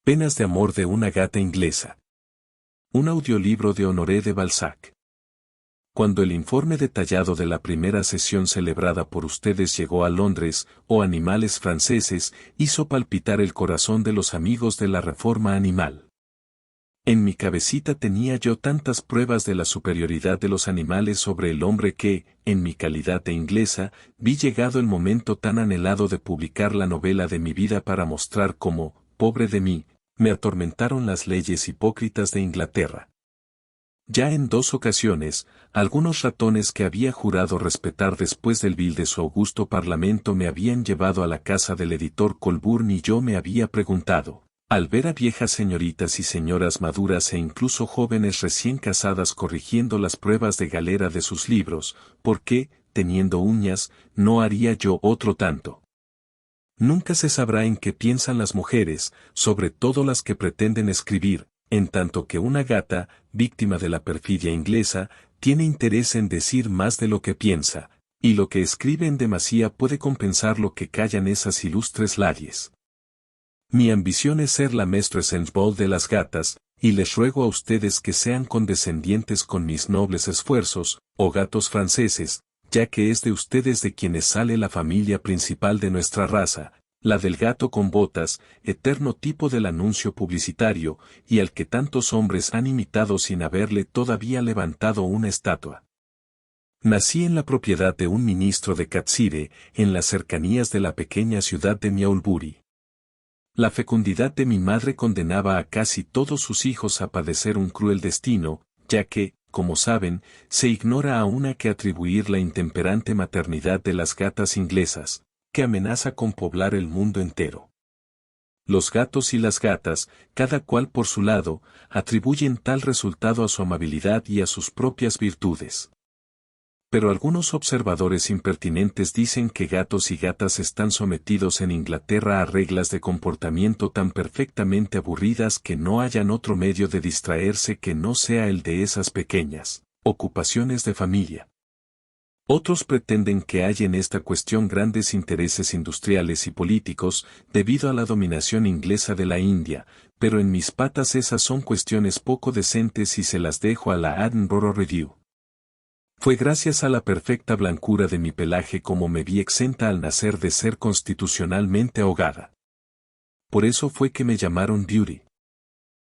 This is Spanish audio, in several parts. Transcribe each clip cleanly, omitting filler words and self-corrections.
Penas de amor de una gata inglesa. Un audiolibro de Honoré de Balzac. Cuando el informe detallado de la primera sesión celebrada por ustedes llegó a Londres, oh animales franceses, hizo palpitar el corazón de los amigos de la reforma animal. En mi cabecita tenía yo tantas pruebas de la superioridad de los animales sobre el hombre que, en mi calidad de inglesa, vi llegado el momento tan anhelado de publicar la novela de mi vida para mostrar cómo, pobre de mí, me atormentaron las leyes hipócritas de Inglaterra. Ya en 2 ocasiones, algunos ratones que había jurado respetar después del vil de su augusto parlamento me habían llevado a la casa del editor Colburn y yo me había preguntado, al ver a viejas señoritas y señoras maduras e incluso jóvenes recién casadas corrigiendo las pruebas de galera de sus libros, ¿por qué, teniendo uñas, no haría yo otro tanto? Nunca se sabrá en qué piensan las mujeres, sobre todo las que pretenden escribir, en tanto que una gata, víctima de la perfidia inglesa, tiene interés en decir más de lo que piensa, y lo que escribe en demasía puede compensar lo que callan esas ilustres ladies. Mi ambición es ser la Mistress Ball de las gatas, y les ruego a ustedes que sean condescendientes con mis nobles esfuerzos, oh gatos franceses, ya que es de ustedes de quienes sale la familia principal de nuestra raza, la del gato con botas, eterno tipo del anuncio publicitario, y al que tantos hombres han imitado sin haberle todavía levantado una estatua. Nací en la propiedad de un ministro de Catsire, en las cercanías de la pequeña ciudad de Miaulbury. La fecundidad de mi madre condenaba a casi todos sus hijos a padecer un cruel destino, ya que, como saben, se ignora aún a qué atribuir la intemperante maternidad de las gatas inglesas, que amenaza con poblar el mundo entero. Los gatos y las gatas, cada cual por su lado, atribuyen tal resultado a su amabilidad y a sus propias virtudes. Pero algunos observadores impertinentes dicen que gatos y gatas están sometidos en Inglaterra a reglas de comportamiento tan perfectamente aburridas que no hayan otro medio de distraerse que no sea el de esas pequeñas ocupaciones de familia. Otros pretenden que hay en esta cuestión grandes intereses industriales y políticos debido a la dominación inglesa de la India, pero en mis patas esas son cuestiones poco decentes y se las dejo a la Edinburgh Review. Fue gracias a la perfecta blancura de mi pelaje como me vi exenta al nacer de ser constitucionalmente ahogada. Por eso fue que me llamaron Beauty.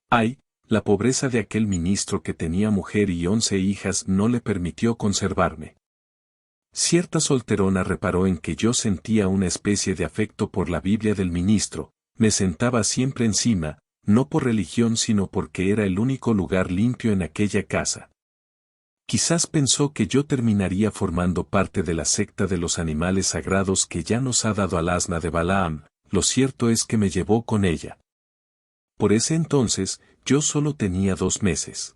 Ay, la pobreza de aquel ministro que tenía mujer y 11 hijas no le permitió conservarme. Cierta solterona reparó en que yo sentía una especie de afecto por la Biblia del ministro, me sentaba siempre encima, no por religión sino porque era el único lugar limpio en aquella casa. Quizás pensó que yo terminaría formando parte de la secta de los animales sagrados que ya nos ha dado al asna de Balaam, lo cierto es que me llevó con ella. Por ese entonces, yo solo tenía 2 meses.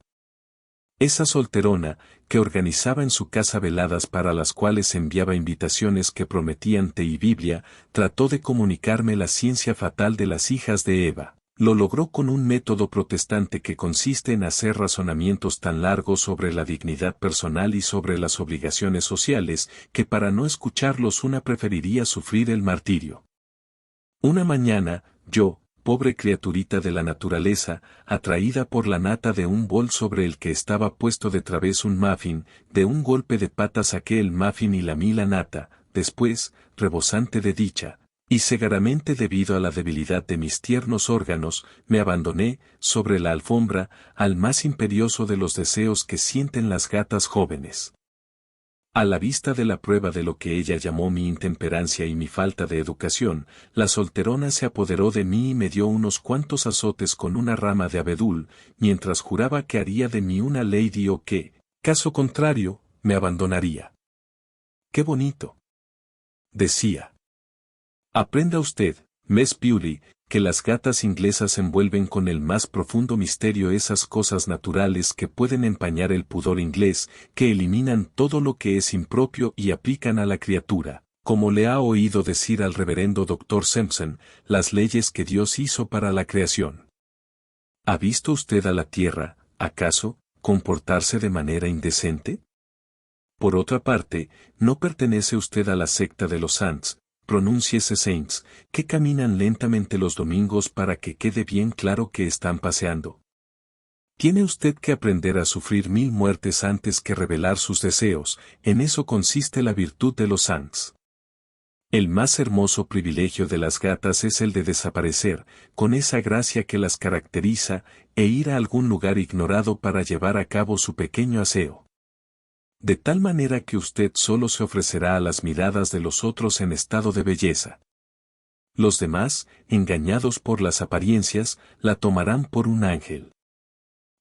Esa solterona, que organizaba en su casa veladas para las cuales enviaba invitaciones que prometían té y Biblia, trató de comunicarme la ciencia fatal de las hijas de Eva. Lo logró con un método protestante que consiste en hacer razonamientos tan largos sobre la dignidad personal y sobre las obligaciones sociales, que para no escucharlos una preferiría sufrir el martirio. Una mañana, yo, pobre criaturita de la naturaleza, atraída por la nata de un bol sobre el que estaba puesto de través un muffin, de un golpe de pata saqué el muffin y lamí la nata, después, rebosante de dicha, y cegaramente debido a la debilidad de mis tiernos órganos, me abandoné, sobre la alfombra, al más imperioso de los deseos que sienten las gatas jóvenes. A la vista de la prueba de lo que ella llamó mi intemperancia y mi falta de educación, la solterona se apoderó de mí y me dio unos cuantos azotes con una rama de abedul, mientras juraba que haría de mí una lady o que, caso contrario, me abandonaría. ¡Qué bonito!, decía. Aprenda usted, Miss Beauty, que las gatas inglesas envuelven con el más profundo misterio esas cosas naturales que pueden empañar el pudor inglés, que eliminan todo lo que es impropio y aplican a la criatura, como le ha oído decir al reverendo Dr. Simpson, las leyes que Dios hizo para la creación. ¿Ha visto usted a la tierra, acaso, comportarse de manera indecente? Por otra parte, ¿no pertenece usted a la secta de los Ants, pronúnciese Saints, que caminan lentamente los domingos para que quede bien claro que están paseando. Tiene usted que aprender a sufrir 1000 muertes antes que revelar sus deseos, en eso consiste la virtud de los Saints. El más hermoso privilegio de las gatas es el de desaparecer, con esa gracia que las caracteriza, e ir a algún lugar ignorado para llevar a cabo su pequeño aseo. De tal manera que usted solo se ofrecerá a las miradas de los otros en estado de belleza. Los demás, engañados por las apariencias, la tomarán por un ángel.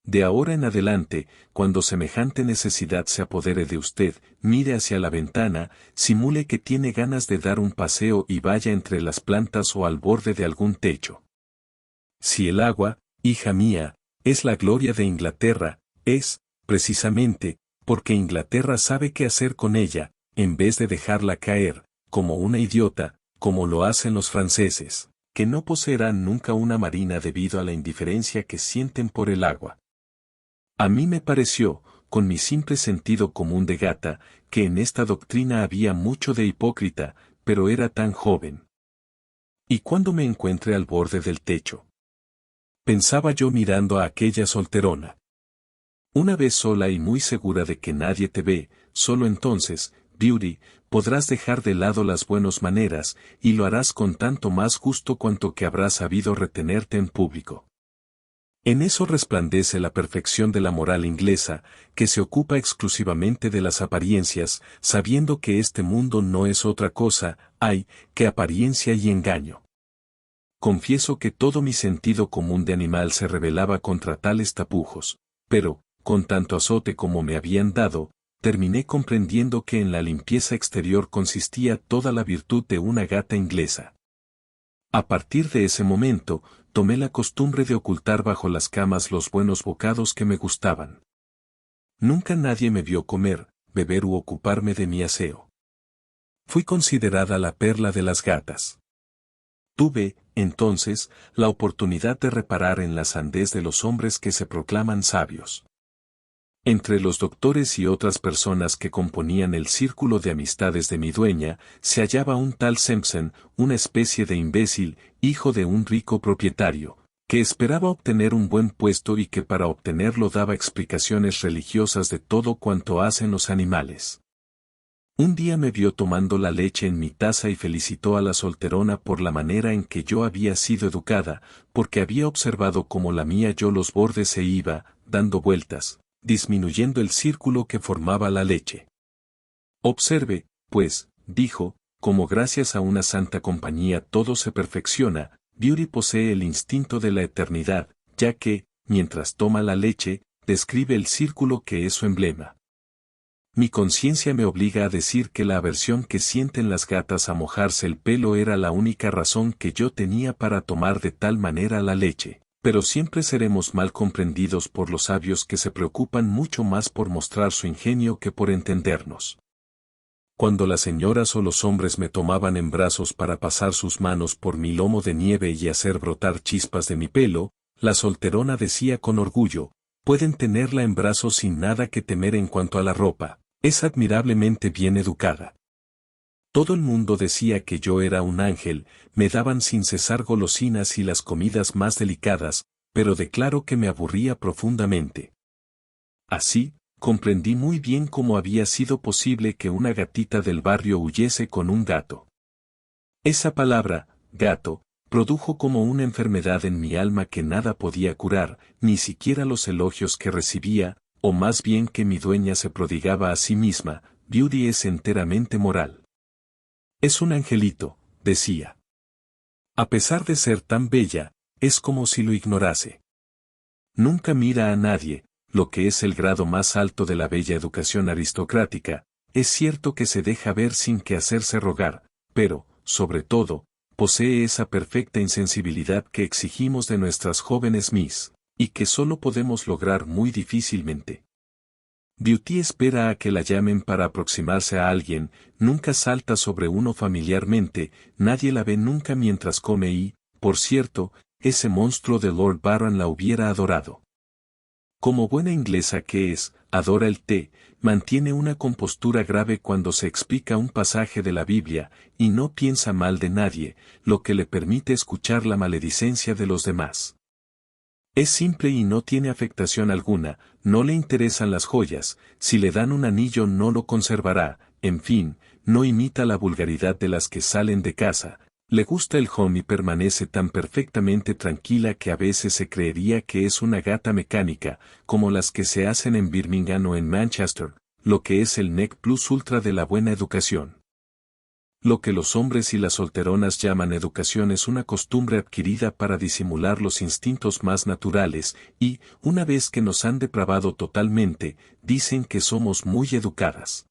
De ahora en adelante, cuando semejante necesidad se apodere de usted, mire hacia la ventana, simule que tiene ganas de dar un paseo y vaya entre las plantas o al borde de algún techo. Si el agua, hija mía, es la gloria de Inglaterra, es, precisamente, porque Inglaterra sabe qué hacer con ella, en vez de dejarla caer, como una idiota, como lo hacen los franceses, que no poseerán nunca una marina debido a la indiferencia que sienten por el agua. A mí me pareció, con mi simple sentido común de gata, que en esta doctrina había mucho de hipócrita, pero era tan joven. ¿Y cuando me encuentre al borde del techo? Pensaba yo mirando a aquella solterona. Una vez sola y muy segura de que nadie te ve, solo entonces, Beauty, podrás dejar de lado las buenas maneras, y lo harás con tanto más gusto cuanto que habrás sabido retenerte en público. En eso resplandece la perfección de la moral inglesa, que se ocupa exclusivamente de las apariencias, sabiendo que este mundo no es otra cosa, que apariencia y engaño. Confieso que todo mi sentido común de animal se rebelaba contra tales tapujos, pero, con tanto azote como me habían dado, terminé comprendiendo que en la limpieza exterior consistía toda la virtud de una gata inglesa. A partir de ese momento, tomé la costumbre de ocultar bajo las camas los buenos bocados que me gustaban. Nunca nadie me vio comer, beber u ocuparme de mi aseo. Fui considerada la perla de las gatas. Tuve, entonces, la oportunidad de reparar en la sandez de los hombres que se proclaman sabios. Entre los doctores y otras personas que componían el círculo de amistades de mi dueña, se hallaba un tal Simpson, una especie de imbécil, hijo de un rico propietario, que esperaba obtener un buen puesto y que para obtenerlo daba explicaciones religiosas de todo cuanto hacen los animales. Un día me vio tomando la leche en mi taza y felicitó a la solterona por la manera en que yo había sido educada, porque había observado cómo la mía yo los bordes se iba, dando vueltas, disminuyendo el círculo que formaba la leche. Observe, pues, dijo, como gracias a una santa compañía todo se perfecciona, Beauty posee el instinto de la eternidad, ya que, mientras toma la leche, describe el círculo que es su emblema. Mi conciencia me obliga a decir que la aversión que sienten las gatas a mojarse el pelo era la única razón que yo tenía para tomar de tal manera la leche. Pero siempre seremos mal comprendidos por los sabios que se preocupan mucho más por mostrar su ingenio que por entendernos. Cuando las señoras o los hombres me tomaban en brazos para pasar sus manos por mi lomo de nieve y hacer brotar chispas de mi pelo, la solterona decía con orgullo, pueden tenerla en brazos sin nada que temer en cuanto a la ropa, es admirablemente bien educada. Todo el mundo decía que yo era un ángel, me daban sin cesar golosinas y las comidas más delicadas, pero declaro que me aburría profundamente. Así, comprendí muy bien cómo había sido posible que una gatita del barrio huyese con un gato. Esa palabra, gato, produjo como una enfermedad en mi alma que nada podía curar, ni siquiera los elogios que recibía, o más bien que mi dueña se prodigaba a sí misma. Beauty es enteramente moral. Es un angelito, decía. A pesar de ser tan bella, es como si lo ignorase. Nunca mira a nadie, lo que es el grado más alto de la bella educación aristocrática, es cierto que se deja ver sin que hacerse rogar, pero, sobre todo, posee esa perfecta insensibilidad que exigimos de nuestras jóvenes Miss, y que solo podemos lograr muy difícilmente. Beauty espera a que la llamen para aproximarse a alguien, nunca salta sobre uno familiarmente, nadie la ve nunca mientras come y, por cierto, ese monstruo de Lord Byron la hubiera adorado. Como buena inglesa que es, adora el té, mantiene una compostura grave cuando se explica un pasaje de la Biblia, y no piensa mal de nadie, lo que le permite escuchar la maledicencia de los demás. Es simple y no tiene afectación alguna, no le interesan las joyas, si le dan un anillo no lo conservará, en fin, no imita la vulgaridad de las que salen de casa. Le gusta el home y permanece tan perfectamente tranquila que a veces se creería que es una gata mecánica, como las que se hacen en Birmingham o en Manchester, lo que es el nec plus ultra de la buena educación. Lo que los hombres y las solteronas llaman educación es una costumbre adquirida para disimular los instintos más naturales, y, una vez que nos han depravado totalmente, dicen que somos muy educadas.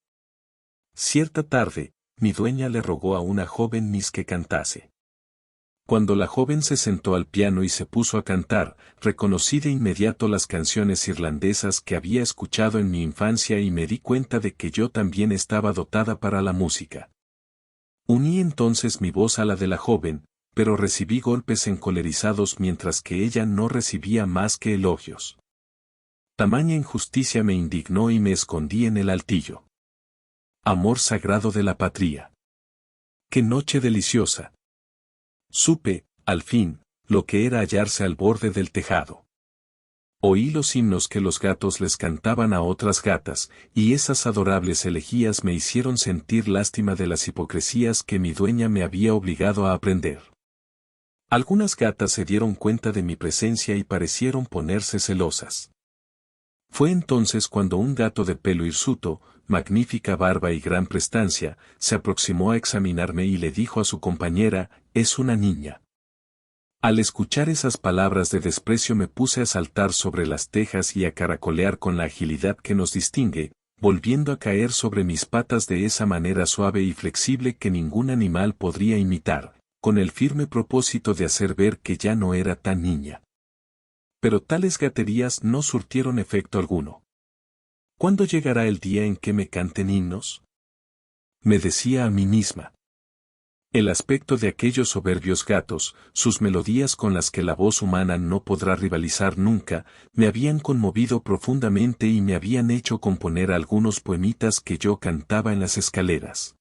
Cierta tarde, mi dueña le rogó a una joven Miss que cantase. Cuando la joven se sentó al piano y se puso a cantar, reconocí de inmediato las canciones irlandesas que había escuchado en mi infancia y me di cuenta de que yo también estaba dotada para la música. Uní entonces mi voz a la de la joven, pero recibí golpes encolerizados mientras que ella no recibía más que elogios. Tamaña injusticia me indignó y me escondí en el altillo. Amor sagrado de la patria. ¡Qué noche deliciosa! Supe, al fin, lo que era hallarse al borde del tejado. Oí los himnos que los gatos les cantaban a otras gatas, y esas adorables elegías me hicieron sentir lástima de las hipocresías que mi dueña me había obligado a aprender. Algunas gatas se dieron cuenta de mi presencia y parecieron ponerse celosas. Fue entonces cuando un gato de pelo hirsuto, magnífica barba y gran prestancia, se aproximó a examinarme y le dijo a su compañera, «Es una niña». Al escuchar esas palabras de desprecio me puse a saltar sobre las tejas y a caracolear con la agilidad que nos distingue, volviendo a caer sobre mis patas de esa manera suave y flexible que ningún animal podría imitar, con el firme propósito de hacer ver que ya no era tan niña. Pero tales gaterías no surtieron efecto alguno. ¿Cuándo llegará el día en que me canten himnos?, me decía a mí misma. El aspecto de aquellos soberbios gatos, sus melodías con las que la voz humana no podrá rivalizar nunca, me habían conmovido profundamente y me habían hecho componer algunos poemitas que yo cantaba en las escaleras.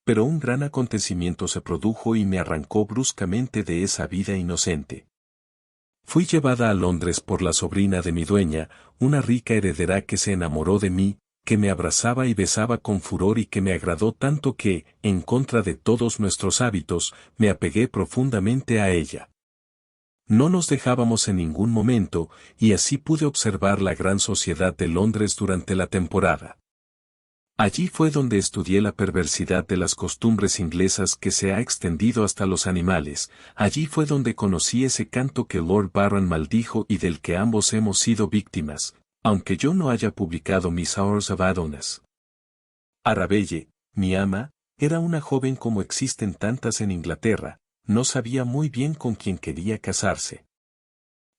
Pero un gran acontecimiento se produjo y me arrancó bruscamente de esa vida inocente. Fui llevada a Londres por la sobrina de mi dueña, una rica heredera que se enamoró de mí, que me abrazaba y besaba con furor y que me agradó tanto que, en contra de todos nuestros hábitos, me apegué profundamente a ella. No nos dejábamos en ningún momento, y así pude observar la gran sociedad de Londres durante la temporada. Allí fue donde estudié la perversidad de las costumbres inglesas que se ha extendido hasta los animales, allí fue donde conocí ese canto que Lord Byron maldijo y del que ambos hemos sido víctimas, aunque yo no haya publicado mis Hours of Adonis. Arabelle, mi ama, era una joven como existen tantas en Inglaterra, no sabía muy bien con quién quería casarse.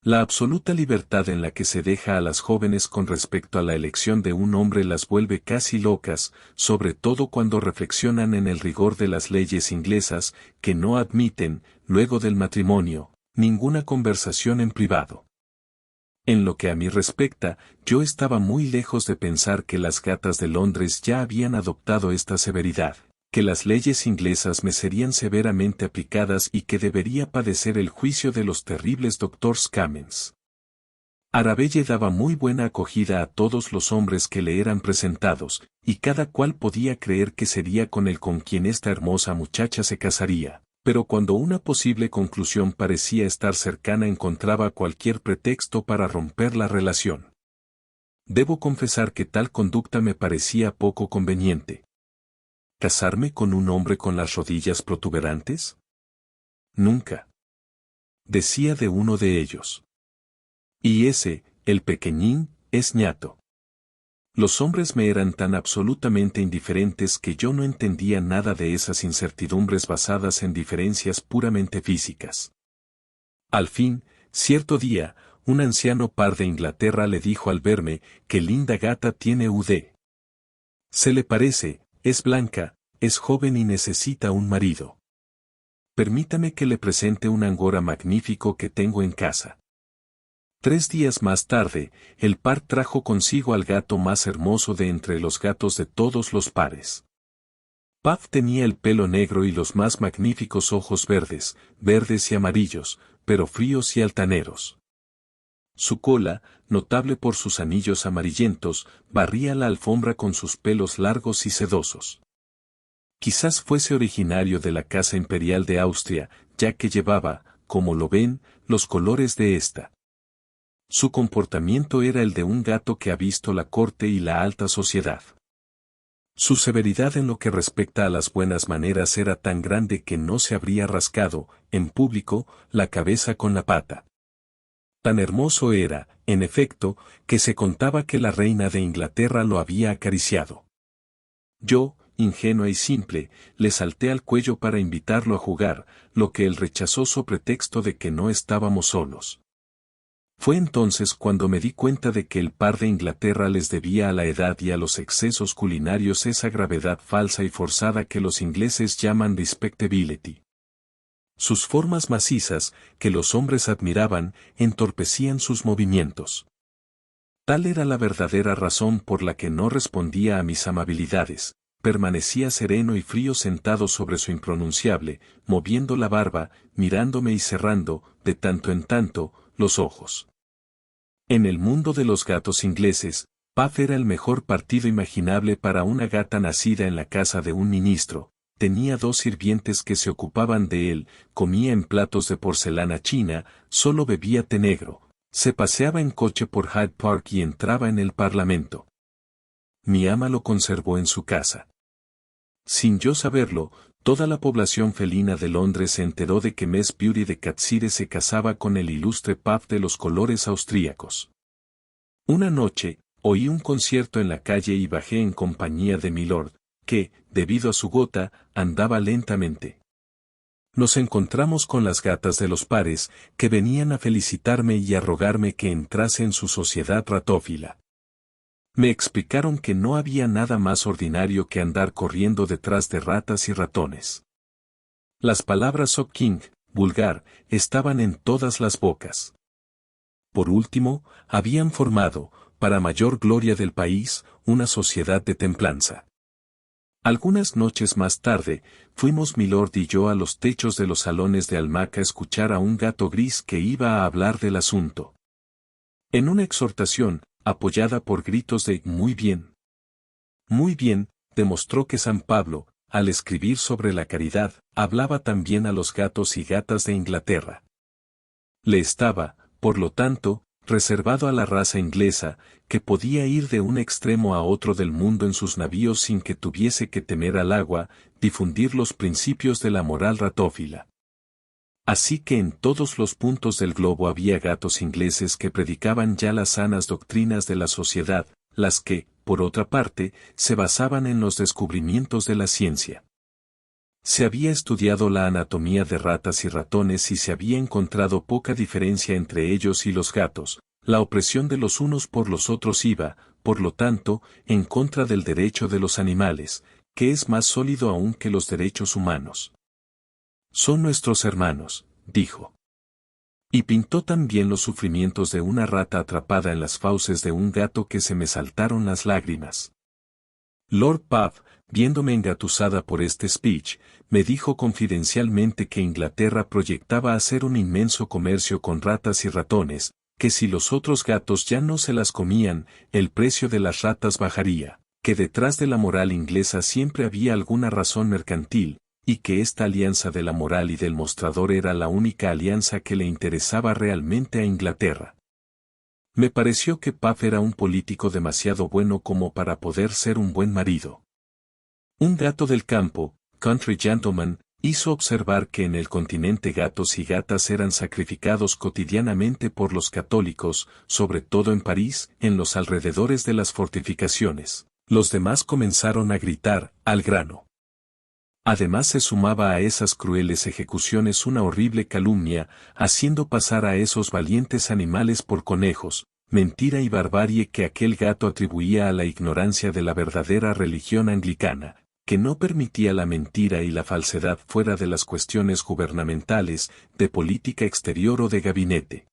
La absoluta libertad en la que se deja a las jóvenes con respecto a la elección de un hombre las vuelve casi locas, sobre todo cuando reflexionan en el rigor de las leyes inglesas, que no admiten, luego del matrimonio, ninguna conversación en privado. En lo que a mí respecta, yo estaba muy lejos de pensar que las gatas de Londres ya habían adoptado esta severidad, que las leyes inglesas me serían severamente aplicadas y que debería padecer el juicio de los terribles doctores Cummins. Arabelle daba muy buena acogida a todos los hombres que le eran presentados, y cada cual podía creer que sería con el con quien esta hermosa muchacha se casaría, pero cuando una posible conclusión parecía estar cercana encontraba cualquier pretexto para romper la relación. Debo confesar que tal conducta me parecía poco conveniente. ¿Casarme con un hombre con las rodillas protuberantes? Nunca. Decía de uno de ellos. Y ese, el pequeñín, es ñato. Los hombres me eran tan absolutamente indiferentes que yo no entendía nada de esas incertidumbres basadas en diferencias puramente físicas. Al fin, cierto día, un anciano par de Inglaterra le dijo al verme, «Qué linda gata tiene Ud. Se le parece, es blanca, es joven y necesita un marido. Permítame que le presente un angora magnífico que tengo en casa». 3 días más tarde, el par trajo consigo al gato más hermoso de entre los gatos de todos los pares. Puff tenía el pelo negro y los más magníficos ojos verdes, verdes y amarillos, pero fríos y altaneros. Su cola, notable por sus anillos amarillentos, barría la alfombra con sus pelos largos y sedosos. Quizás fuese originario de la Casa Imperial de Austria, ya que llevaba, como lo ven, los colores de esta. Su comportamiento era el de un gato que ha visto la corte y la alta sociedad. Su severidad en lo que respecta a las buenas maneras era tan grande que no se habría rascado, en público, la cabeza con la pata. Tan hermoso era, en efecto, que se contaba que la reina de Inglaterra lo había acariciado. Yo, ingenua y simple, le salté al cuello para invitarlo a jugar, lo que él rechazó sobre pretexto de que no estábamos solos. Fue entonces cuando me di cuenta de que el par de Inglaterra les debía a la edad y a los excesos culinarios esa gravedad falsa y forzada que los ingleses llaman respectability. Sus formas macizas, que los hombres admiraban, entorpecían sus movimientos. Tal era la verdadera razón por la que no respondía a mis amabilidades, permanecía sereno y frío sentado sobre su impronunciable, moviendo la barba, mirándome y cerrando, de tanto en tanto, los ojos. En el mundo de los gatos ingleses, Puff era el mejor partido imaginable para una gata nacida en la casa de un ministro. Tenía 2 sirvientes que se ocupaban de él, comía en platos de porcelana china, solo bebía té negro, se paseaba en coche por Hyde Park y entraba en el Parlamento. Mi ama lo conservó en su casa. Sin yo saberlo, toda la población felina de Londres se enteró de que Miss Beauty de Catshire se casaba con el ilustre Puff de los colores austríacos. Una noche, oí un concierto en la calle y bajé en compañía de Milord, que, debido a su gota, andaba lentamente. Nos encontramos con las gatas de los pares, que venían a felicitarme y a rogarme que entrase en su sociedad ratófila. Me explicaron que no había nada más ordinario que andar corriendo detrás de ratas y ratones. Las palabras "shocking", vulgar, estaban en todas las bocas. Por último, habían formado, para mayor gloria del país, una sociedad de templanza. Algunas noches más tarde, fuimos Milord y yo a los techos de los salones de Almaca a escuchar a un gato gris que iba a hablar del asunto. En una exhortación, apoyada por gritos de muy bien, demostró que San Pablo, al escribir sobre la caridad, hablaba también a los gatos y gatas de Inglaterra. Le estaba, por lo tanto, reservado a la raza inglesa, que podía ir de un extremo a otro del mundo en sus navíos sin que tuviese que temer al agua, difundir los principios de la moral ratófila. Así que en todos los puntos del globo había gatos ingleses que predicaban ya las sanas doctrinas de la sociedad, las que, por otra parte, se basaban en los descubrimientos de la ciencia. Se había estudiado la anatomía de ratas y ratones y se había encontrado poca diferencia entre ellos y los gatos. La opresión de los unos por los otros iba, por lo tanto, en contra del derecho de los animales, que es más sólido aún que los derechos humanos. Son nuestros hermanos, dijo. Y pintó también los sufrimientos de una rata atrapada en las fauces de un gato que se me saltaron las lágrimas. Lord Puff, viéndome engatusada por este speech, me dijo confidencialmente que Inglaterra proyectaba hacer un inmenso comercio con ratas y ratones, que si los otros gatos ya no se las comían, el precio de las ratas bajaría, que detrás de la moral inglesa siempre había alguna razón mercantil, y que esta alianza de la moral y del mostrador era la única alianza que le interesaba realmente a Inglaterra. Me pareció que Puff era un político demasiado bueno como para poder ser un buen marido. Un gato del campo, country gentleman, hizo observar que en el continente gatos y gatas eran sacrificados cotidianamente por los católicos, sobre todo en París, en los alrededores de las fortificaciones. Los demás comenzaron a gritar, al grano. Además se sumaba a esas crueles ejecuciones una horrible calumnia, haciendo pasar a esos valientes animales por conejos, mentira y barbarie que aquel gato atribuía a la ignorancia de la verdadera religión anglicana, que no permitía la mentira y la falsedad fuera de las cuestiones gubernamentales, de política exterior o de gabinete.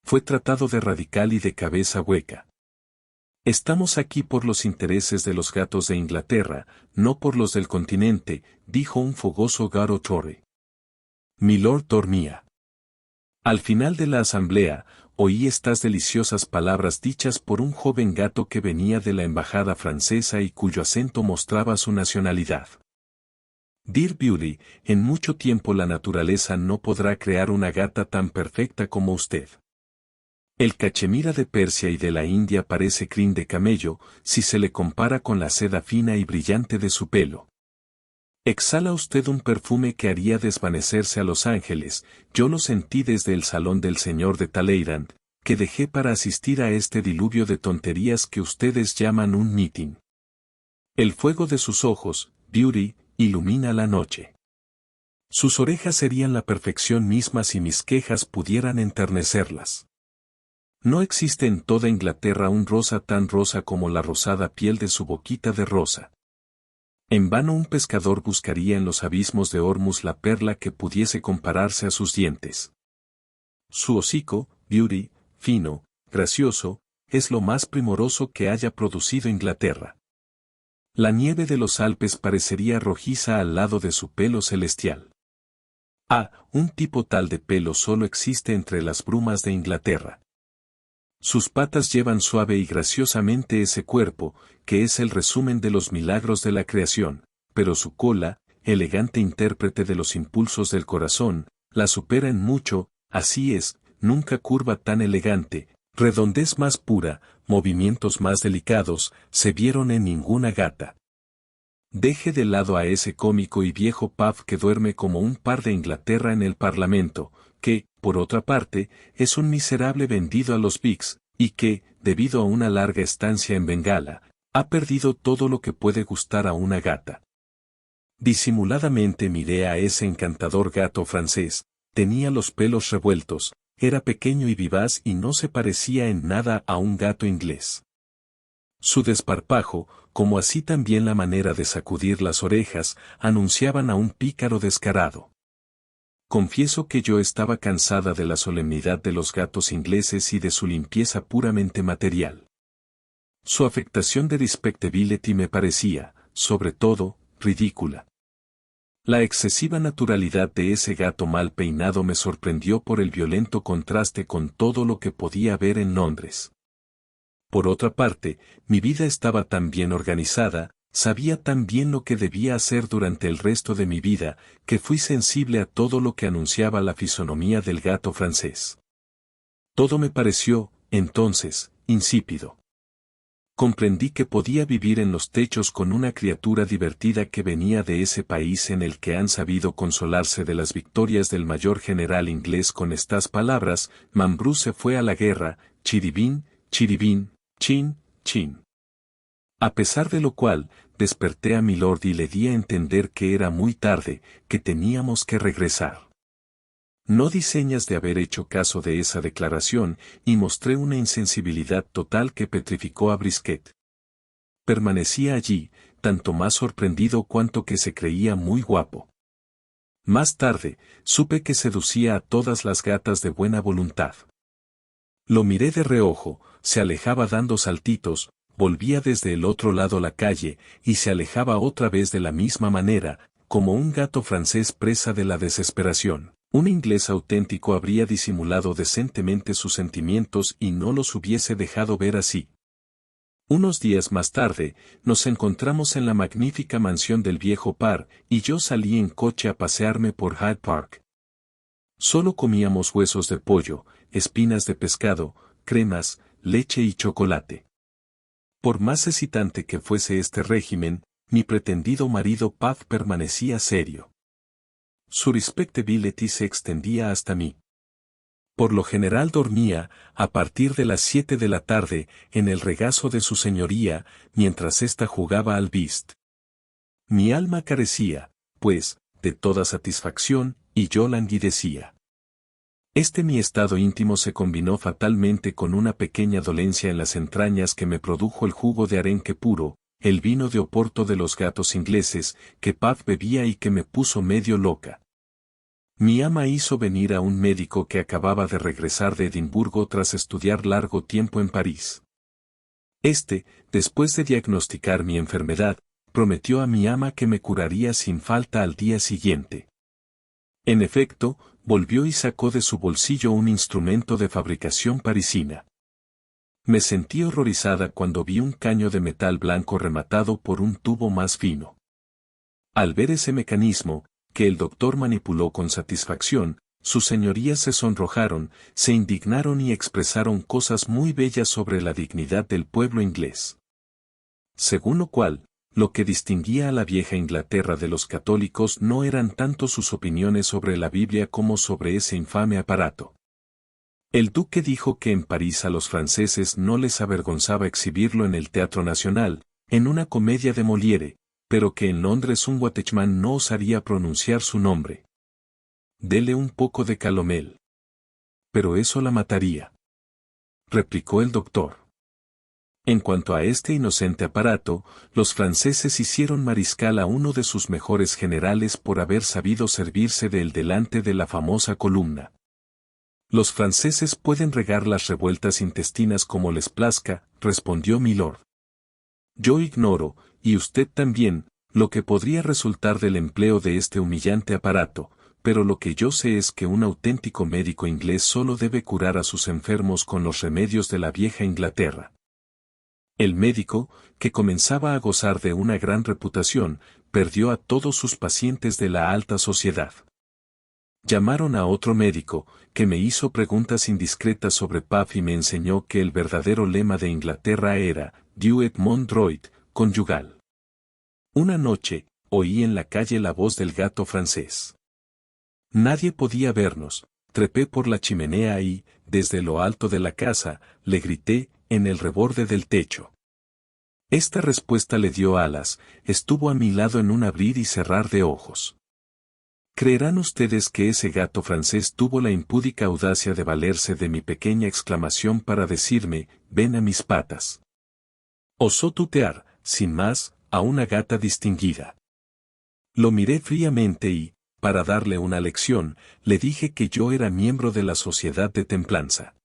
Fue tratado de radical y de cabeza hueca. Estamos aquí por los intereses de los gatos de Inglaterra, no por los del continente, dijo un fogoso gato Torre. Milord dormía. Al final de la asamblea, oí estas deliciosas palabras dichas por un joven gato que venía de la embajada francesa y cuyo acento mostraba su nacionalidad. Dear Beauty, en mucho tiempo la naturaleza no podrá crear una gata tan perfecta como usted. El cachemira de Persia y de la India parece crin de camello, si se le compara con la seda fina y brillante de su pelo. Exhala usted un perfume que haría desvanecerse a los ángeles, yo lo sentí desde el salón del señor de Talleyrand, que dejé para asistir a este diluvio de tonterías que ustedes llaman un meeting. El fuego de sus ojos, Beauty, ilumina la noche. Sus orejas serían la perfección misma si mis quejas pudieran enternecerlas. No existe en toda Inglaterra un rosa tan rosa como la rosada piel de su boquita de rosa. En vano un pescador buscaría en los abismos de Hormuz la perla que pudiese compararse a sus dientes. Su hocico, Beauty, fino, gracioso, es lo más primoroso que haya producido Inglaterra. La nieve de los Alpes parecería rojiza al lado de su pelo celestial. Un tipo tal de pelo solo existe entre las brumas de Inglaterra. Sus patas llevan suave y graciosamente ese cuerpo, que es el resumen de los milagros de la creación, pero su cola, elegante intérprete de los impulsos del corazón, la supera en mucho, así es, nunca curva tan elegante, redondez más pura, movimientos más delicados, se vieron en ninguna gata. Deje de lado a ese cómico y viejo Puff que duerme como un par de Inglaterra en el Parlamento, que, por otra parte, es un miserable vendido a los Bigs, y que, debido a una larga estancia en Bengala, ha perdido todo lo que puede gustar a una gata. Disimuladamente miré a ese encantador gato francés, tenía los pelos revueltos, era pequeño y vivaz y no se parecía en nada a un gato inglés. Su desparpajo, como así también la manera de sacudir las orejas, anunciaban a un pícaro descarado. Confieso que yo estaba cansada de la solemnidad de los gatos ingleses y de su limpieza puramente material. Su afectación de respectability me parecía, sobre todo, ridícula. La excesiva naturalidad de ese gato mal peinado me sorprendió por el violento contraste con todo lo que podía ver en Londres. Por otra parte, mi vida estaba tan bien organizada, sabía tan bien lo que debía hacer durante el resto de mi vida, que fui sensible a todo lo que anunciaba la fisonomía del gato francés. Todo me pareció, entonces, insípido. Comprendí que podía vivir en los techos con una criatura divertida que venía de ese país en el que han sabido consolarse de las victorias del mayor general inglés con estas palabras: Mambrú se fue a la guerra, chiribín, chiribín, chin, chin. A pesar de lo cual, desperté a milord y le di a entender que era muy tarde, que teníamos que regresar. No di señas de haber hecho caso de esa declaración, y mostré una insensibilidad total que petrificó a Brisquet. Permanecía allí, tanto más sorprendido cuanto que se creía muy guapo. Más tarde, supe que seducía a todas las gatas de buena voluntad. Lo miré de reojo, se alejaba dando saltitos, volvía desde el otro lado la calle, y se alejaba otra vez de la misma manera, como un gato francés presa de la desesperación. Un inglés auténtico habría disimulado decentemente sus sentimientos y no los hubiese dejado ver así. Unos días más tarde, nos encontramos en la magnífica mansión del viejo par, y yo salí en coche a pasearme por Hyde Park. Solo comíamos huesos de pollo, espinas de pescado, cremas, leche y chocolate. Por más excitante que fuese este régimen, mi pretendido marido Puff permanecía serio. Su respectability se extendía hasta mí. Por lo general dormía, a partir de las 7 de la tarde, en el regazo de su señoría, mientras ésta jugaba al whist. Mi alma carecía, pues, de toda satisfacción, y yo languidecía. Mi estado íntimo se combinó fatalmente con una pequeña dolencia en las entrañas que me produjo el jugo de arenque puro, el vino de Oporto de los gatos ingleses, que Puff bebía y que me puso medio loca. Mi ama hizo venir a un médico que acababa de regresar de Edimburgo tras estudiar largo tiempo en París. Después de diagnosticar mi enfermedad, prometió a mi ama que me curaría sin falta al día siguiente. En efecto, volvió y sacó de su bolsillo un instrumento de fabricación parisina. Me sentí horrorizada cuando vi un caño de metal blanco rematado por un tubo más fino. Al ver ese mecanismo, que el doctor manipuló con satisfacción, sus señorías se sonrojaron, se indignaron y expresaron cosas muy bellas sobre la dignidad del pueblo inglés. Según lo cual, lo que distinguía a la vieja Inglaterra de los católicos no eran tanto sus opiniones sobre la Biblia como sobre ese infame aparato. El duque dijo que en París a los franceses no les avergonzaba exhibirlo en el Teatro Nacional, en una comedia de Molière, pero que en Londres un Watchman no osaría pronunciar su nombre. Dele un poco de calomel. Pero eso la mataría, replicó el doctor. En cuanto a este inocente aparato, los franceses hicieron mariscal a uno de sus mejores generales por haber sabido servirse de él delante de la famosa columna. Los franceses pueden regar las revueltas intestinas como les plazca, respondió Milord. Yo ignoro, y usted también, lo que podría resultar del empleo de este humillante aparato, pero lo que yo sé es que un auténtico médico inglés solo debe curar a sus enfermos con los remedios de la vieja Inglaterra. El médico, que comenzaba a gozar de una gran reputación, perdió a todos sus pacientes de la alta sociedad. Llamaron a otro médico, que me hizo preguntas indiscretas sobre Puff y me enseñó que el verdadero lema de Inglaterra era, Dieu et mon droit, conyugal. Una noche, oí en la calle la voz del gato francés. Nadie podía vernos, trepé por la chimenea y, desde lo alto de la casa, le grité, en el reborde del techo. Esta respuesta le dio alas, estuvo a mi lado en un abrir y cerrar de ojos. ¿Creerán ustedes que ese gato francés tuvo la impúdica audacia de valerse de mi pequeña exclamación para decirme, ven a mis patas? Osó tutear, sin más, a una gata distinguida. Lo miré fríamente y, para darle una lección, le dije que yo era miembro de la Sociedad de Templanza.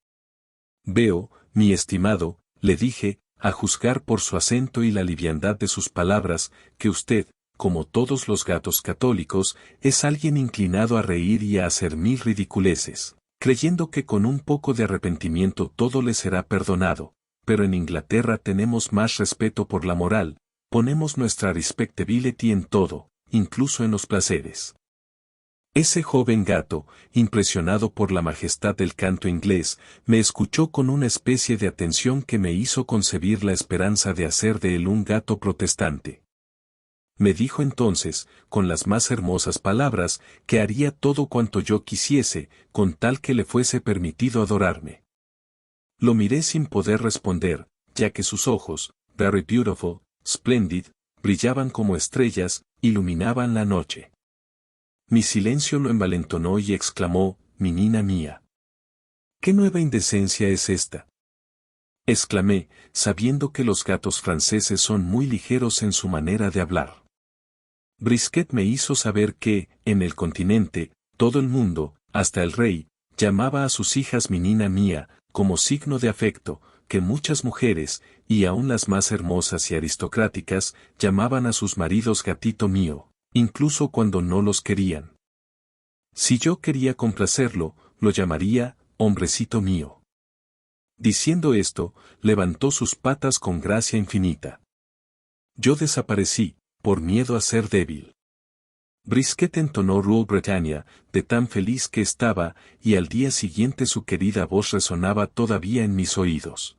Veo, mi estimado, le dije, a juzgar por su acento y la liviandad de sus palabras, que usted, como todos los gatos católicos, es alguien inclinado a reír y a hacer mil ridiculeces, creyendo que con un poco de arrepentimiento todo le será perdonado, pero en Inglaterra tenemos más respeto por la moral, ponemos nuestra respectability en todo, incluso en los placeres. Ese joven gato, impresionado por la majestad del canto inglés, me escuchó con una especie de atención que me hizo concebir la esperanza de hacer de él un gato protestante. Me dijo entonces, con las más hermosas palabras, que haría todo cuanto yo quisiese, con tal que le fuese permitido adorarme. Lo miré sin poder responder, ya que sus ojos, very beautiful, splendid, brillaban como estrellas, iluminaban la noche. Mi silencio lo envalentonó y exclamó, menina mía. ¿Qué nueva indecencia es esta? Exclamé, sabiendo que los gatos franceses son muy ligeros en su manera de hablar. Brisquet me hizo saber que, en el continente, todo el mundo, hasta el rey, llamaba a sus hijas menina mía, como signo de afecto, que muchas mujeres, y aun las más hermosas y aristocráticas, llamaban a sus maridos gatito mío, incluso cuando no los querían. Si yo quería complacerlo, lo llamaría, hombrecito mío. Diciendo esto, levantó sus patas con gracia infinita. Yo desaparecí, por miedo a ser débil. Brisquet entonó Rule Britannia, de tan feliz que estaba, y al día siguiente su querida voz resonaba todavía en mis oídos.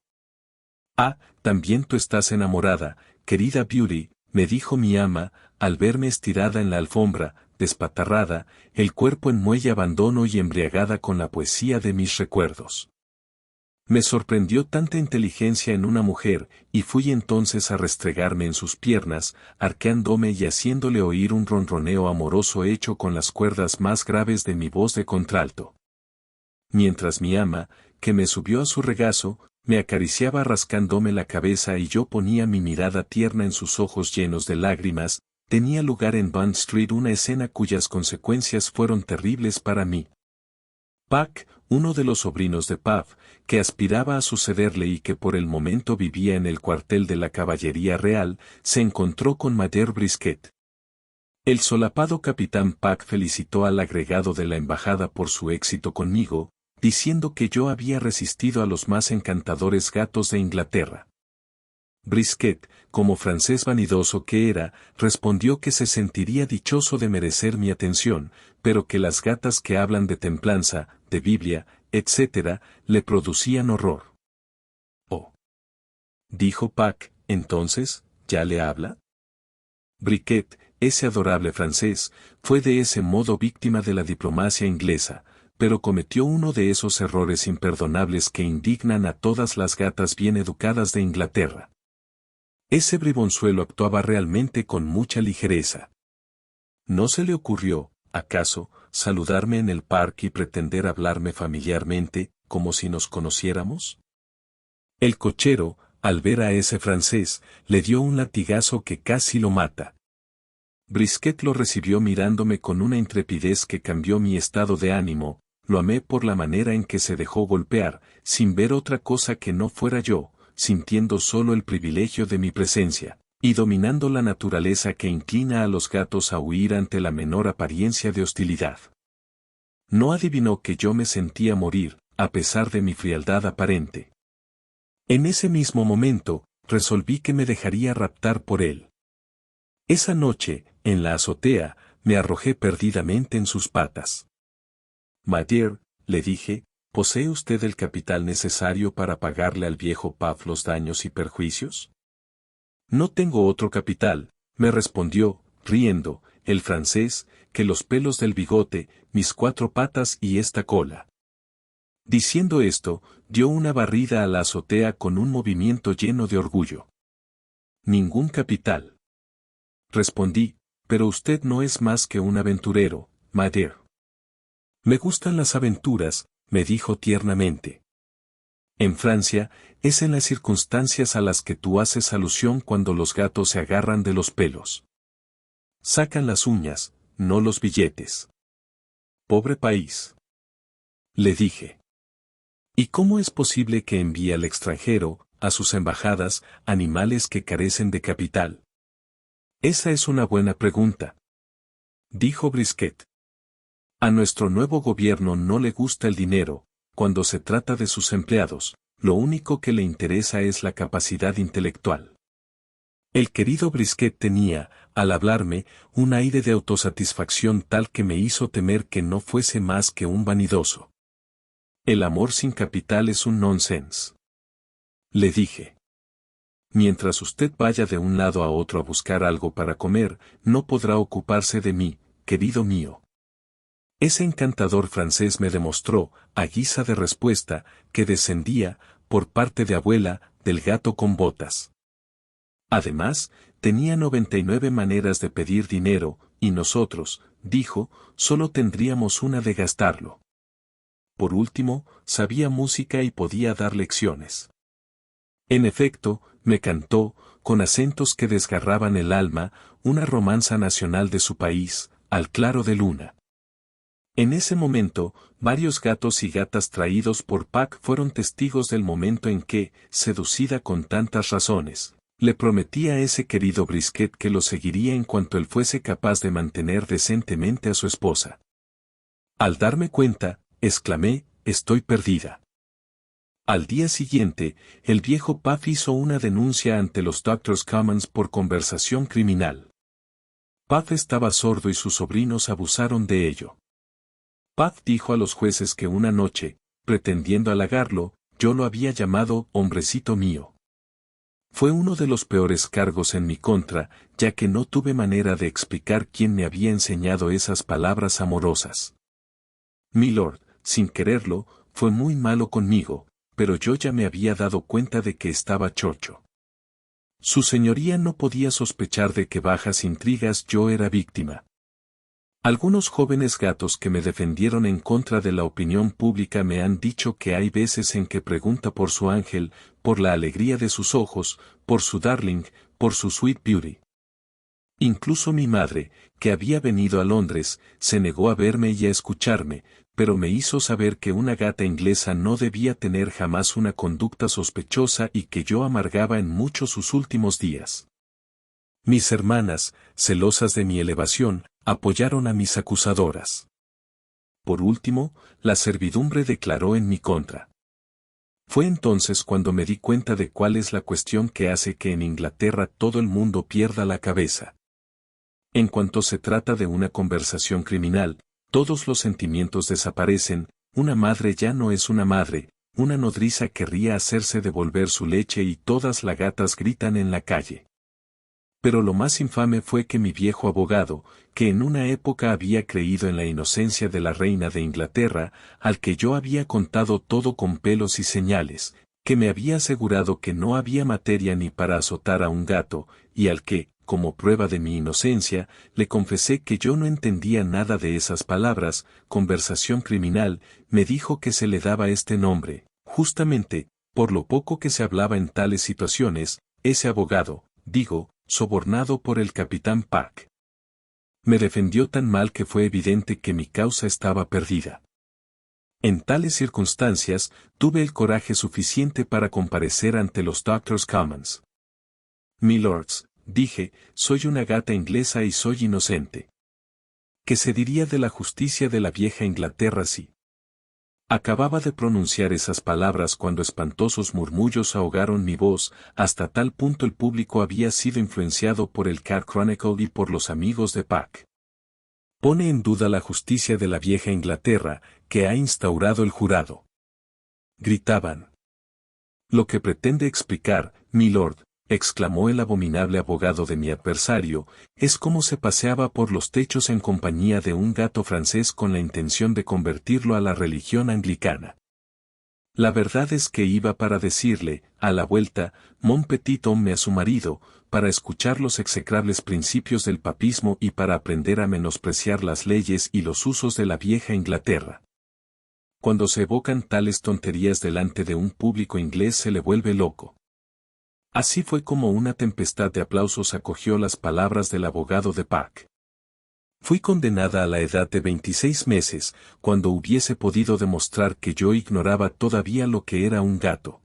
Ah, también tú estás enamorada, querida Beauty, me dijo mi ama, al verme estirada en la alfombra, despatarrada, el cuerpo en muelle abandono y embriagada con la poesía de mis recuerdos. Me sorprendió tanta inteligencia en una mujer, y fui entonces a restregarme en sus piernas, arqueándome y haciéndole oír un ronroneo amoroso hecho con las cuerdas más graves de mi voz de contralto. Mientras mi ama, que me subió a su regazo, me acariciaba rascándome la cabeza y yo ponía mi mirada tierna en sus ojos llenos de lágrimas, tenía lugar en Bond Street una escena cuyas consecuencias fueron terribles para mí. Puck, uno de los sobrinos de Puff, que aspiraba a sucederle y que por el momento vivía en el cuartel de la Caballería Real, se encontró con Madame Brisket. El solapado capitán Puck felicitó al agregado de la embajada por su éxito conmigo, diciendo que yo había resistido a los más encantadores gatos de Inglaterra. Brisket, como francés vanidoso que era, respondió que se sentiría dichoso de merecer mi atención, pero que las gatas que hablan de templanza, de Biblia, etc., le producían horror. Oh. Dijo Puck, entonces, ¿ya le habla? Brisket, ese adorable francés, fue de ese modo víctima de la diplomacia inglesa, pero cometió uno de esos errores imperdonables que indignan a todas las gatas bien educadas de Inglaterra. Ese bribonzuelo actuaba realmente con mucha ligereza. ¿No se le ocurrió, acaso, saludarme en el parque y pretender hablarme familiarmente, como si nos conociéramos? El cochero, al ver a ese francés, le dio un latigazo que casi lo mata. Brisket lo recibió mirándome con una intrepidez que cambió mi estado de ánimo, lo amé por la manera en que se dejó golpear, sin ver otra cosa que no fuera yo, sintiendo solo el privilegio de mi presencia, y dominando la naturaleza que inclina a los gatos a huir ante la menor apariencia de hostilidad. No adivinó que yo me sentía morir, a pesar de mi frialdad aparente. En ese mismo momento, resolví que me dejaría raptar por él. Esa noche, en la azotea, me arrojé perdidamente en sus patas. «My dear», le dije, ¿posee usted el capital necesario para pagarle al viejo Puff los daños y perjuicios? No tengo otro capital, me respondió, riendo, el francés, que los pelos del bigote, mis 4 patas y esta cola. Diciendo esto, dio una barrida a la azotea con un movimiento lleno de orgullo. Ningún capital. Respondí, pero usted no es más que un aventurero, my dear. Me gustan las aventuras, me dijo tiernamente. En Francia, es en las circunstancias a las que tú haces alusión cuando los gatos se agarran de los pelos. Sacan las uñas, no los billetes. Pobre país. Le dije. ¿Y cómo es posible que envíe al extranjero, a sus embajadas, animales que carecen de capital? Esa es una buena pregunta. Dijo Brisket. A nuestro nuevo gobierno no le gusta el dinero, cuando se trata de sus empleados, lo único que le interesa es la capacidad intelectual. El querido Brisket tenía, al hablarme, un aire de autosatisfacción tal que me hizo temer que no fuese más que un vanidoso. El amor sin capital es un nonsense. Le dije. Mientras usted vaya de un lado a otro a buscar algo para comer, no podrá ocuparse de mí, querido mío. Ese encantador francés me demostró, a guisa de respuesta, que descendía, por parte de abuela, del gato con botas. Además, tenía 99 maneras de pedir dinero, y nosotros, dijo, solo tendríamos una de gastarlo. Por último, sabía música y podía dar lecciones. En efecto, me cantó, con acentos que desgarraban el alma, una romanza nacional de su país, al claro de luna. En ese momento, varios gatos y gatas traídos por Puck fueron testigos del momento en que, seducida con tantas razones, le prometí a ese querido Brisket que lo seguiría en cuanto él fuese capaz de mantener decentemente a su esposa. Al darme cuenta, exclamé, estoy perdida. Al día siguiente, el viejo Puff hizo una denuncia ante los Doctors' Commons por conversación criminal. Puff estaba sordo y sus sobrinos abusaron de ello. Puff dijo a los jueces que una noche, pretendiendo halagarlo, yo lo había llamado hombrecito mío. Fue uno de los peores cargos en mi contra, ya que no tuve manera de explicar quién me había enseñado esas palabras amorosas. Milord, sin quererlo, fue muy malo conmigo, pero yo ya me había dado cuenta de que estaba chocho. Su señoría no podía sospechar de que bajas intrigas yo era víctima. Algunos jóvenes gatos que me defendieron en contra de la opinión pública me han dicho que hay veces en que pregunta por su ángel, por la alegría de sus ojos, por su darling, por su sweet beauty. Incluso mi madre, que había venido a Londres, se negó a verme y a escucharme, pero me hizo saber que una gata inglesa no debía tener jamás una conducta sospechosa y que yo amargaba en mucho sus últimos días. Mis hermanas, celosas de mi elevación, apoyaron a mis acusadoras. Por último, la servidumbre declaró en mi contra. Fue entonces cuando me di cuenta de cuál es la cuestión que hace que en Inglaterra todo el mundo pierda la cabeza. En cuanto se trata de una conversación criminal, todos los sentimientos desaparecen, una madre ya no es una madre, una nodriza querría hacerse devolver su leche y todas las gatas gritan en la calle. Pero lo más infame fue que mi viejo abogado, que en una época había creído en la inocencia de la reina de Inglaterra, al que yo había contado todo con pelos y señales, que me había asegurado que no había materia ni para azotar a un gato, y al que, como prueba de mi inocencia, le confesé que yo no entendía nada de esas palabras, conversación criminal, me dijo que se le daba este nombre, justamente, por lo poco que se hablaba en tales situaciones, ese abogado, digo, sobornado por el capitán Pack. Me defendió tan mal que fue evidente que mi causa estaba perdida. En tales circunstancias, tuve el coraje suficiente para comparecer ante los Doctors' Commons. Milords, dije, soy una gata inglesa y soy inocente. ¿Qué se diría de la justicia de la vieja Inglaterra si? Acababa de pronunciar esas palabras cuando espantosos murmullos ahogaron mi voz, hasta tal punto el público había sido influenciado por el Car Chronicle y por los amigos de Pack. Pone en duda la justicia de la vieja Inglaterra, que ha instaurado el jurado. Gritaban. Lo que pretende explicar, milord, exclamó el abominable abogado de mi adversario, es cómo se paseaba por los techos en compañía de un gato francés con la intención de convertirlo a la religión anglicana. La verdad es que iba para decirle, a la vuelta, mon petit homme a su marido, para escuchar los execrables principios del papismo y para aprender a menospreciar las leyes y los usos de la vieja Inglaterra. Cuando se evocan tales tonterías delante de un público inglés se le vuelve loco. Así fue como una tempestad de aplausos acogió las palabras del abogado de Pack. Fui condenada a la edad de 26 meses, cuando hubiese podido demostrar que yo ignoraba todavía lo que era un gato.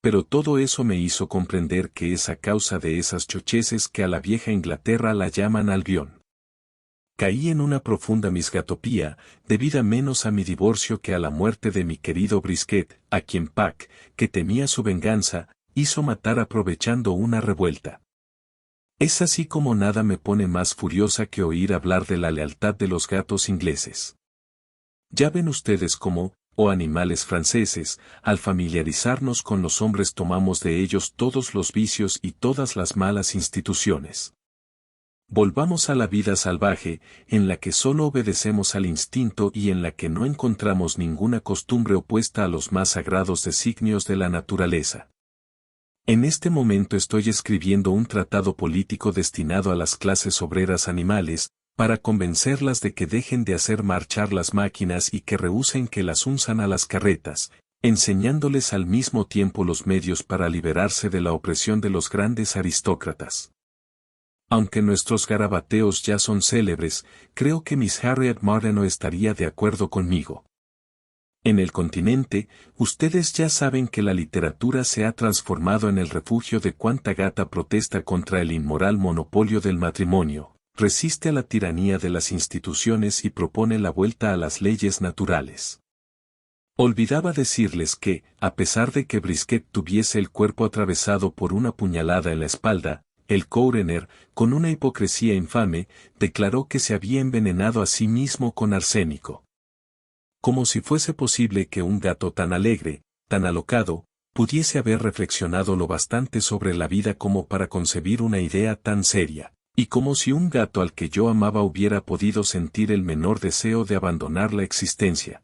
Pero todo eso me hizo comprender que es a causa de esas chocheces que a la vieja Inglaterra la llaman Albión. Caí en una profunda misgatopía, debida menos a mi divorcio que a la muerte de mi querido Brisket, a quien Pack, que temía su venganza, hizo matar aprovechando una revuelta. Es así como nada me pone más furiosa que oír hablar de la lealtad de los gatos ingleses. Ya ven ustedes cómo, oh animales franceses, al familiarizarnos con los hombres tomamos de ellos todos los vicios y todas las malas instituciones. Volvamos a la vida salvaje, en la que solo obedecemos al instinto y en la que no encontramos ninguna costumbre opuesta a los más sagrados designios de la naturaleza. En este momento estoy escribiendo un tratado político destinado a las clases obreras animales, para convencerlas de que dejen de hacer marchar las máquinas y que rehúsen que las unzan a las carretas, enseñándoles al mismo tiempo los medios para liberarse de la opresión de los grandes aristócratas. Aunque nuestros garabateos ya son célebres, creo que Miss Harriet Martineau estaría de acuerdo conmigo. En el continente, ustedes ya saben que la literatura se ha transformado en el refugio de cuanta gata protesta contra el inmoral monopolio del matrimonio, resiste a la tiranía de las instituciones y propone la vuelta a las leyes naturales. Olvidaba decirles que, a pesar de que Brisket tuviese el cuerpo atravesado por una puñalada en la espalda, el coroner, con una hipocresía infame, declaró que se había envenenado a sí mismo con arsénico. Como si fuese posible que un gato tan alegre, tan alocado, pudiese haber reflexionado lo bastante sobre la vida como para concebir una idea tan seria, y como si un gato al que yo amaba hubiera podido sentir el menor deseo de abandonar la existencia.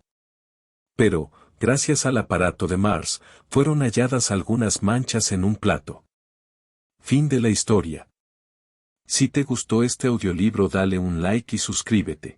Pero, gracias al aparato de Mars, fueron halladas algunas manchas en un plato. Fin de la historia. Si te gustó este audiolibro dale un like y suscríbete.